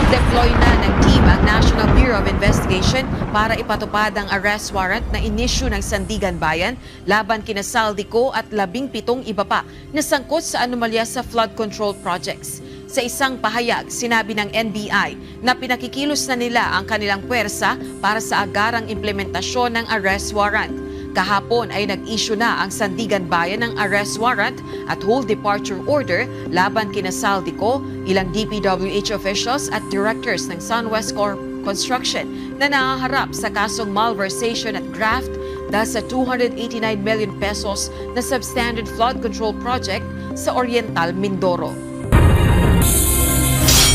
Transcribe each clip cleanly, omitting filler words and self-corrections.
Nag-deploy na ng team ang National Bureau of Investigation para ipatupad ang arrest warrant na inisyu ng Sandigan Bayan laban kina Saldico at 17 iba pa na sangkot sa anomalya sa flood control projects. Sa isang pahayag, sinabi ng NBI na pinakikilos na nila ang kanilang puwersa para sa agarang implementasyon ng arrest warrant. Kahapon ay nag-issue na ang Sandigan Bayan ng arrest warrant at whole departure order laban kina Saldico, ilang DPWH officials at directors ng SunWest Corp Construction na nahaharap sa kasong malversation at graft dahil sa 289 million pesos na substandard flood control project sa Oriental Mindoro.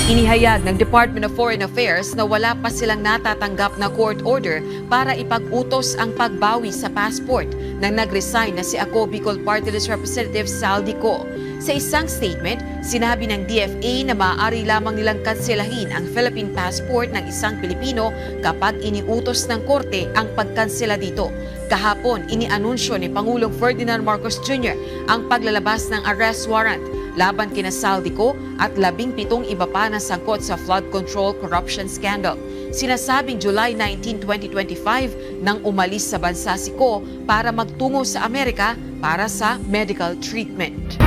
Inihayag ng Department of Foreign Affairs na wala pa silang natatanggap na court order para ipag-utos ang pagbawi sa passport nang nag-resign na si Ako Bicol Party List Representative Saldico. Sa isang statement, sinabi ng DFA na maaari lamang nilang kanselahin ang Philippine passport ng isang Pilipino kapag iniutos ng korte ang pagkansela dito. Kahapon, inianunsyo ni Pangulong Ferdinand Marcos Jr. ang paglalabas ng arrest warrant laban kina Saldico at 17 iba pa na sangkot sa flood control corruption scandal. Sinasabing July 19, 2025 nang umalis sa bansa si Ko para magtungo sa Amerika para sa medical treatment.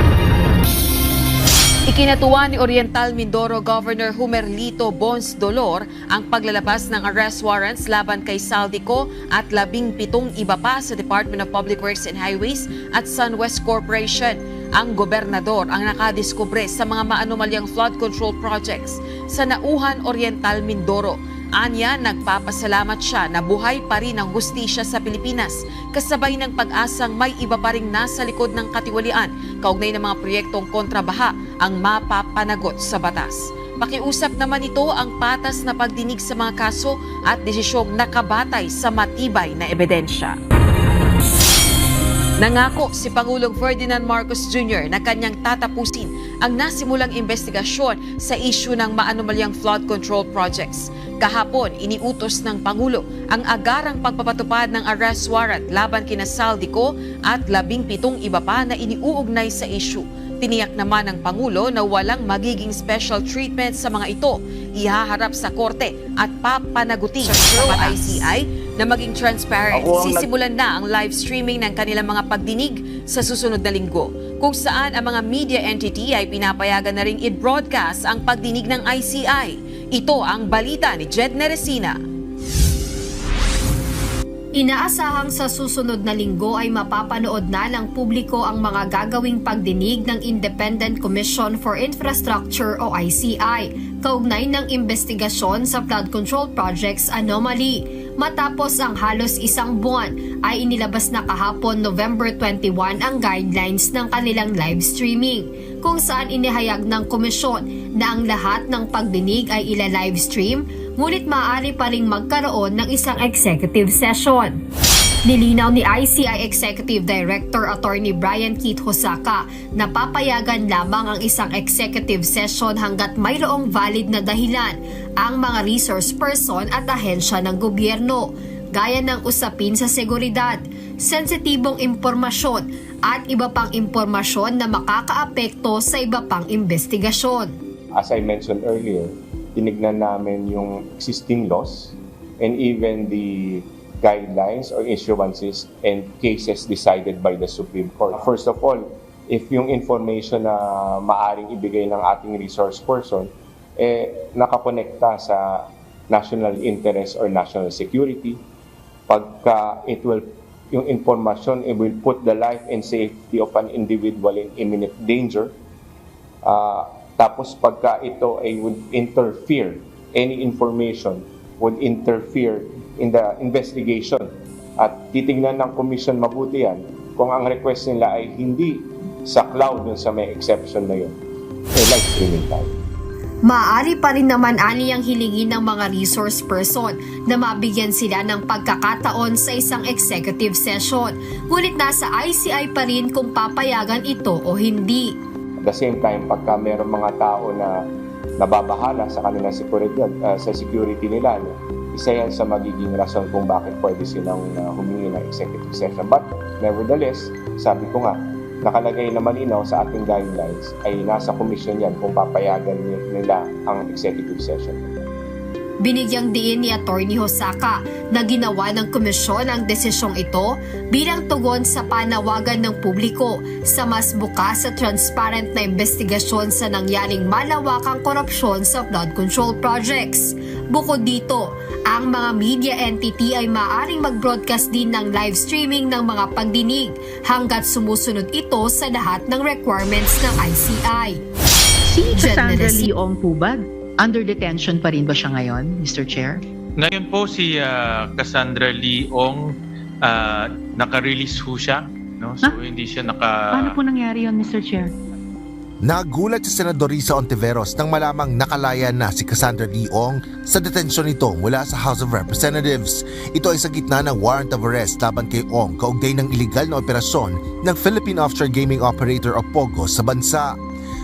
Ikinatuwa ni Oriental Mindoro Governor Humerlito Bons Dolor ang paglalabas ng arrest warrants laban kay Saldico at 17 iba pa sa Department of Public Works and Highways at SunWest Corporation. Ang gobernador ang nakadiskubre sa mga maanomalyang flood control projects sa Nauhan Oriental Mindoro. Anya, nagpapasalamat siya na buhay pa rin ang hustisya sa Pilipinas, kasabay ng pag-asang may iba pa ring nasa likod ng katiwalian kaugnay ng mga proyektong kontrabaha ang mapapanagot sa batas. Pakiusap naman ito ang patas na pagdinig sa mga kaso at desisyong nakabatay sa matibay na ebidensya. Nangako si Pangulong Ferdinand Marcos Jr. na kanyang tatapusin ang nasimulang investigasyon sa isyu ng maanomalyang flood control projects. Kahapon, iniutos ng Pangulo ang agarang pagpapatupad ng arrest warrant laban kina Saldico at 17 iba pa na iniuugnay sa isyu. Tiniyak naman ng Pangulo na walang magiging special treatment sa mga ito. Ihaharap sa korte at papanagutin sa ICI na maging transparent. Sisimulan na ang live streaming ng kanilang mga pagdinig sa susunod na linggo, kung saan ang mga media entity ay pinapayagan na ring i-broadcast ang pagdinig ng ICI. Ito ang balita ni Jed Neresina. Inaasahang sa susunod na linggo ay mapapanood na ng publiko ang mga gagawing pagdinig ng Independent Commission for Infrastructure o ICI kaugnay ng investigasyon sa flood control projects anomaly. Matapos ang halos isang buwan ay inilabas na kahapon November 21 ang guidelines ng kanilang live streaming, kung saan inihayag ng komisyon na ang lahat ng pagdinig ay ila-live stream, ngunit maaari pa ring magkaroon ng isang executive session. Nilinaw ni ICI Executive Director Attorney Brian Keith Hosaka na papayagan lamang ang isang executive session hanggat mayroong valid na dahilan ang mga resource person at ahensya ng gobyerno, gaya ng usapin sa seguridad, sensitibong impormasyon at iba pang impormasyon na makakaapekto sa iba pang investigasyon. As I mentioned earlier, tinignan namin yung existing laws and even the guidelines or issuances and cases decided by the Supreme Court. First of all, if yung information na maaring ibigay ng ating resource person nakakonekta sa national interest or national security, pagka yung information will put the life and safety of an individual in imminent danger, tapos pagka ito ay would interfere, any information would interfere in the investigation at titingnan ng commission mabuti yan kung ang request nila ay hindi saklaw dun sa may exception na yun, live streaming tayo. Maaari pa rin naman aniyang hilingin ng mga resource person na mabigyan sila ng pagkakataon sa isang executive session, ngunit nasa ICI pa rin kung papayagan ito o hindi. At the same time, pagka mayroong mga tao na nababahala sa kanilang seguridad, sa security nila, isa yan sa magiging rason kung bakit pwede silang humingi ng executive session. But nevertheless, sabi ko nga, nakalagay na malinaw sa ating guidelines ay nasa komisyon yan kung papayagan nila ang executive session. Binigyang diin ni Atty. Hosaka na ginawa ng komisyon ang desisyong ito bilang tugon sa panawagan ng publiko sa mas bukas at transparent na investigasyon sa nangyaring malawakang korupsyon sa flood control projects. Bukod dito, ang mga media entity ay maaaring mag-broadcast din ng live streaming ng mga pagdinig hanggat sumusunod ito sa lahat ng requirements ng ICI. Si Cassandra Journalist- Leong po ba? Under detention pa rin ba siya ngayon, Mr. Chair? Ngayon po si Cassandra Leong, naka-release ho siya. No? So hindi siya Paano po nangyari yon, Mr. Chair? Nagulat si Senador Risa Ontiveros nang malamang nakalaya na si Cassandra Leong sa detensyon nito mula sa House of Representatives. Ito ay sa gitna ng warrant of arrest laban kay Ong kaugnay ng iligal na operasyon ng Philippine Offshore Gaming Operator o POGO sa bansa.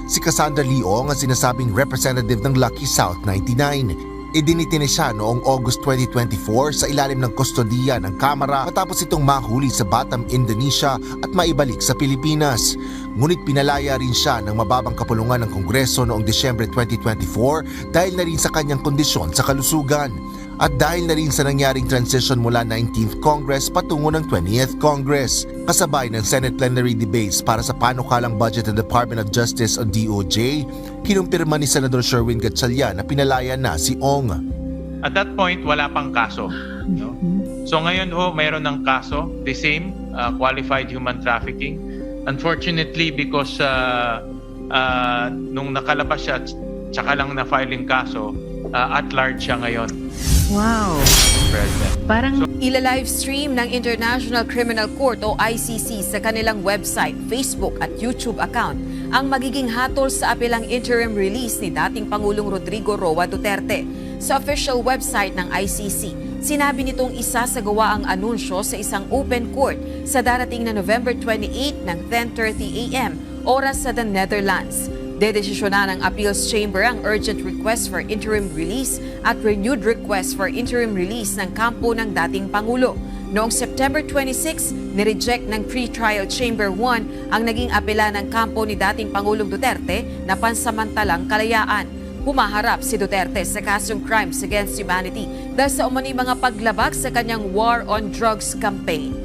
Si Cassandra Leong ang sinasabing representative ng Lucky South 99. Idinitine siya noong August 2024 sa ilalim ng kustodiya ng Kamara matapos itong mahuli sa Batam, Indonesia at maibalik sa Pilipinas. Ngunit pinalaya rin siya ng mababang kapulungan ng Kongreso noong Disyembre 2024 dahil na rin sa kanyang kondisyon sa kalusugan. At dahil na rin sa nangyaring transition mula 19th Congress patungo ng 20th Congress, kasabay ng Senate plenary debates para sa panukalang budget ng Department of Justice o DOJ, kinumpirma ni Senador Sherwin Gatchalian na pinalaya na si Ong. At that point, wala pang kaso. No? So ngayon mayroon ng kaso, the same, qualified human trafficking. Unfortunately, because nung nakalabas siya, tsaka lang na-filing kaso, at large siya ngayon. Wow. President. Parang Ila-livestream ng International Criminal Court o ICC sa kanilang website, Facebook at YouTube account ang magiging hatol sa apelang interim release ni dating Pangulong Rodrigo Roa Duterte. Sa official website ng ICC, sinabi nitong isasagawa ang anunsyo sa isang open court sa darating na November 28 ng 10:30 a.m. oras sa the Netherlands. Dedesisyonan ng Appeals Chamber ang urgent request for interim release at renewed request for interim release ng kampo ng dating Pangulo. Noong September 26, nireject ng Pre-Trial Chamber 1 ang naging apela ng kampo ni dating Pangulong Duterte na pansamantalang kalayaan. Humaharap si Duterte sa kasong crimes against humanity dahil sa umano'y mga paglabag sa kanyang war on drugs campaign.